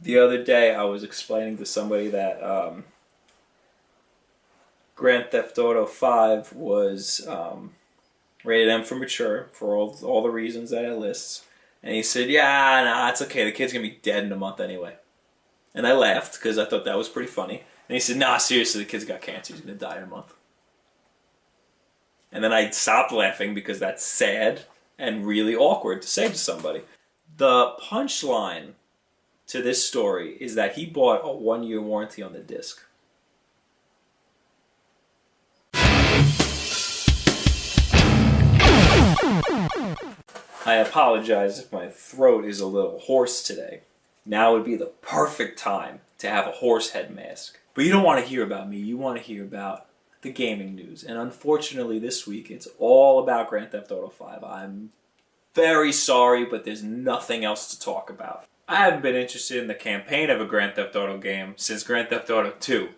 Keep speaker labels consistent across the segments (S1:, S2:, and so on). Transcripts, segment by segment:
S1: The other day, I was explaining to somebody that Grand Theft Auto 5 was rated M for mature for all the reasons that it lists. And he said, yeah, nah, it's okay. The kid's going to be dead in a month anyway. And I laughed because I thought that was pretty funny. And he said, nah, seriously, the kid's got cancer. He's going to die in a month. And then I stopped laughing because that's sad and really awkward to say to somebody. The punchline to this story is that he bought a 1-year warranty on the disc. I apologize if my throat is a little hoarse today. Now would be the perfect time to have a horse head mask. But you don't want to hear about me, you want to hear about the gaming news. And unfortunately this week it's all about Grand Theft Auto 5. I'm very sorry, but there's nothing else to talk about. I haven't been interested in the campaign of a Grand Theft Auto game since Grand Theft Auto 2.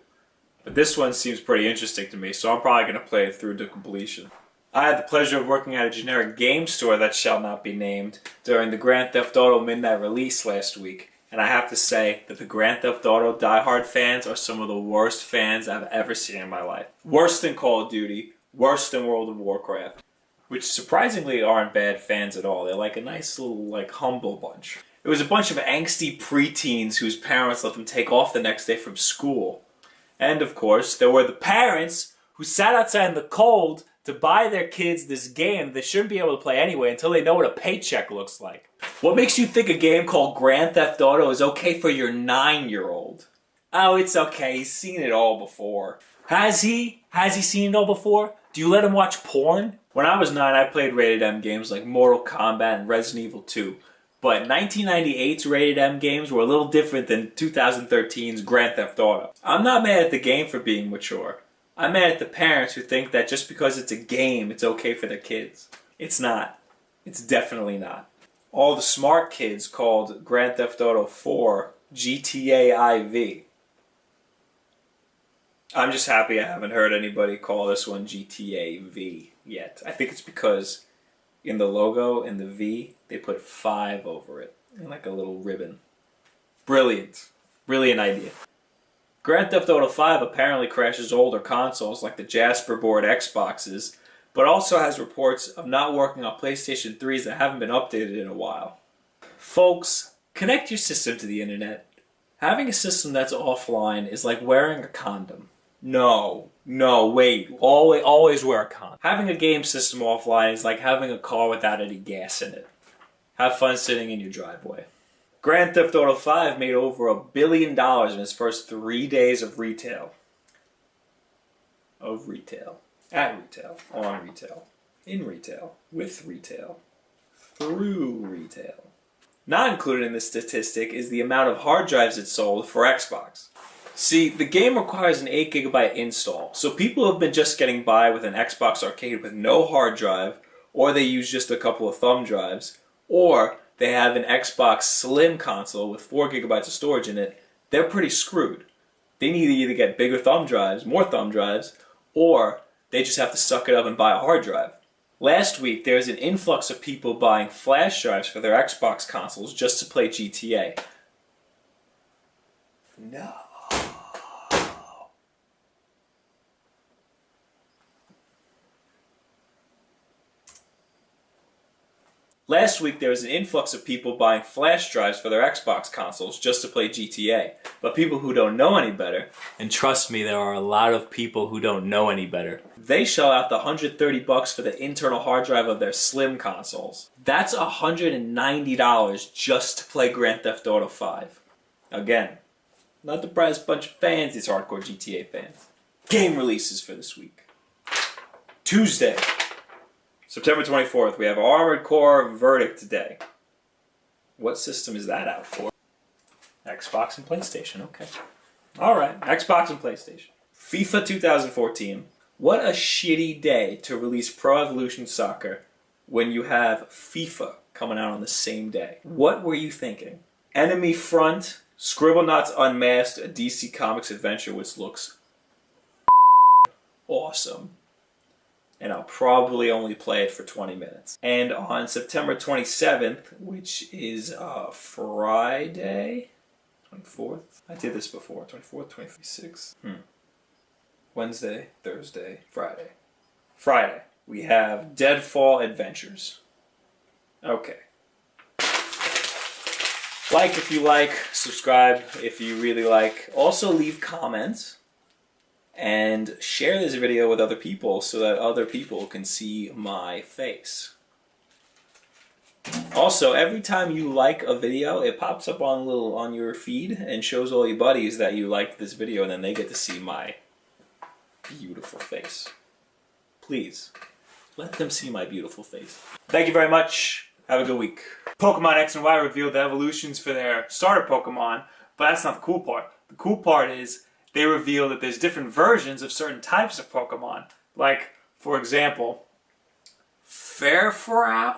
S1: But this one seems pretty interesting to me, so I'm probably going to play it through to completion. I had the pleasure of working at a generic game store that shall not be named during the Grand Theft Auto midnight release last week, and I have to say that the Grand Theft Auto diehard fans are some of the worst fans I've ever seen in my life. Worse than Call of Duty, worse than World of Warcraft, which surprisingly aren't bad fans at all. They're like a nice little, humble bunch. It was a bunch of angsty preteens whose parents let them take off the next day from school. And of course, there were the parents who sat outside in the cold to buy their kids this game they shouldn't be able to play anyway until they know what a paycheck looks like. What makes you think a game called Grand Theft Auto is okay for your 9-year-old? Oh, it's okay. He's seen it all before. Has he? Has he seen it all before? Do you let him watch porn? When I was 9, I played rated M games like Mortal Kombat and Resident Evil 2. But 1998's rated M games were a little different than 2013's Grand Theft Auto. I'm not mad at the game for being mature. I'm mad at the parents who think that just because it's a game, it's okay for their kids. It's not. It's definitely not. All the smart kids called Grand Theft Auto 4 GTAV. I'm just happy I haven't heard anybody call this one GTAV yet. I think it's because in the logo, in the V, they put 5 over it, in like a little ribbon. Brilliant. Brilliant idea. Grand Theft Auto 5 apparently crashes older consoles like the Jasper board Xboxes, but also has reports of not working on PlayStation 3s that haven't been updated in a while. Folks, connect your system to the internet. Having a system that's offline is like wearing a condom. No, wait. Always wear a condom. Having a game system offline is like having a car without any gas in it. Have fun sitting in your driveway. Grand Theft Auto 5 made over $1 billion in its first 3 days of retail. At retail, on retail, in retail, with retail, through retail. Not included in this statistic is the amount of hard drives it sold for Xbox. See, the game requires an 8GB install, so people have been just getting by with an Xbox Arcade with no hard drive, or they use just a couple of thumb drives, or they have an Xbox Slim console with 4GB of storage in it. They're pretty screwed. They need to either get bigger thumb drives, more thumb drives, or they just have to suck it up and buy a hard drive. Last week, there was an influx of people buying flash drives for their Xbox consoles just to play GTA. No. Last week, there was an influx of people buying flash drives for their Xbox consoles just to play GTA. But people who don't know any better, and trust me, there are a lot of people who don't know any better, they shell out the $130 for the internal hard drive of their Slim consoles. That's $190 just to play Grand Theft Auto 5. Again, not the brightest bunch of fans, these hardcore GTA fans. Game releases for this week. Tuesday, September 24th, we have Armored Core Verdict Day. What system is that out for? Xbox and PlayStation, okay. Alright, Xbox and PlayStation. FIFA 2014. What a shitty day to release Pro Evolution Soccer when you have FIFA coming out on the same day. What were you thinking? Enemy Front, Scribblenauts Unmasked, a DC Comics adventure which looks awesome. And I'll probably only play it for 20 minutes. And on September 27th, which is Friday, 24th? I did this before. 24th, 26th. Wednesday, Thursday, Friday. Friday, we have Deadfall Adventures. Okay. Like if you like, subscribe if you really like. Also leave comments and share this video with other people so that other people can see my face. Also, every time you like a video, it pops up on your feed and shows all your buddies that you liked this video, and then they get to see my beautiful face. Please, let them see my beautiful face. Thank you very much. Have a good week. Pokemon X and Y revealed the evolutions for their starter Pokemon, but that's not the cool part. The cool part is they reveal that there's different versions of certain types of Pokemon. Like, for example, Furfrou